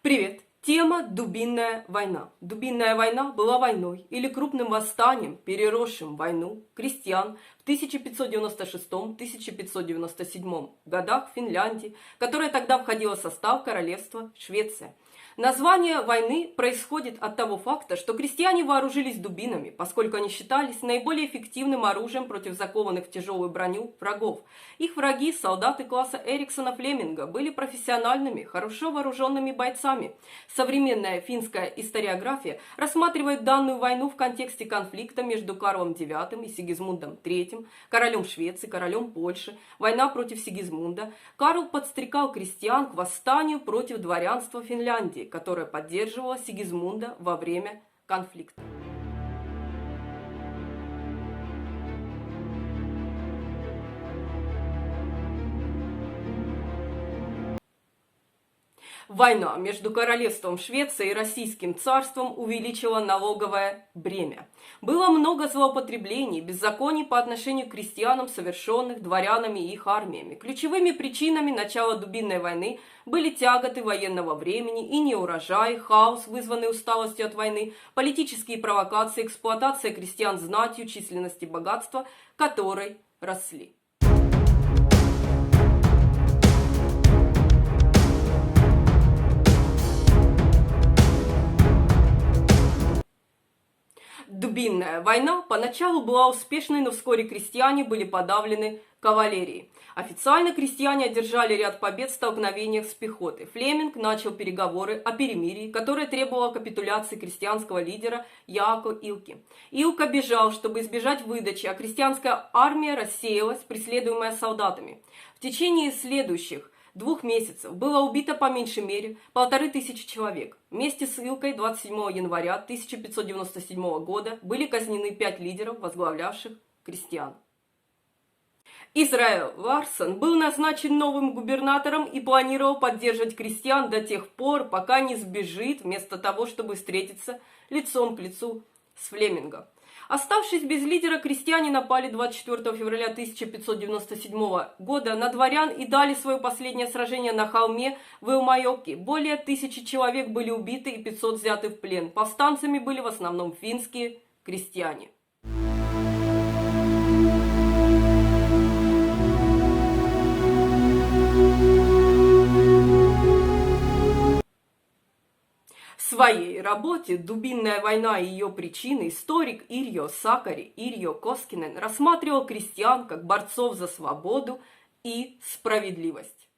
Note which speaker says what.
Speaker 1: Привет! Тема «Дубинная война». Дубинная война была войной или крупным восстанием, переросшим войну крестьян в 1596-1597 годах в Финляндии, которая тогда входила в состав королевства Швеция. Название войны происходит от того факта, что крестьяне вооружились дубинами, поскольку они считались наиболее эффективным оружием против закованных в тяжелую броню врагов. Их враги, солдаты класса Эриксона Флеминга, были профессиональными, хорошо вооруженными бойцами. Современная финская историография рассматривает данную войну в контексте конфликта между Карлом IX и Сигизмундом III, королем Швеции, королем Польши, война против Сигизмунда. Карл подстрекал крестьян к восстанию против дворянства Финляндии, которое поддерживало Сигизмунда во время конфликта. Война между королевством Швеции и Российским царством увеличила налоговое бремя. Было много злоупотреблений, беззаконий по отношению к крестьянам, совершенных дворянами и их армиями. Ключевыми причинами начала Дубинной войны были тяготы военного времени и неурожай, хаос, вызванный усталостью от войны, политические провокации, эксплуатация крестьян знатью, численности богатства, которой росли. Дубинная война поначалу была успешной, но вскоре крестьяне были подавлены кавалерией. Официально крестьяне одержали ряд побед в столкновениях с пехотой. Флеминг начал переговоры о перемирии, которое требовало капитуляции крестьянского лидера Яако Илки. Илка бежал, чтобы избежать выдачи, а крестьянская армия рассеялась, преследуемая солдатами. В течение следующих 2 месяцев было убито по меньшей мере 1500 человек. Вместе с Илкой 27 января 1597 года были казнены 5 лидеров, возглавлявших крестьян. Израиль Ларсон был назначен новым губернатором и планировал поддерживать крестьян до тех пор, пока не сбежит, вместо того, чтобы встретиться лицом к лицу с Флемингом. Оставшись без лидера, крестьяне напали 24 февраля 1597 года на дворян и дали свое последнее сражение на холме в Илмайоке. Более 1000 человек были убиты и 500 взяты в плен. Повстанцами были в основном финские крестьяне. В своей работе «Дубинная война и ее причины» историк Ирьо Сакари Ирьо Коскинен рассматривал крестьян как борцов за свободу и справедливость.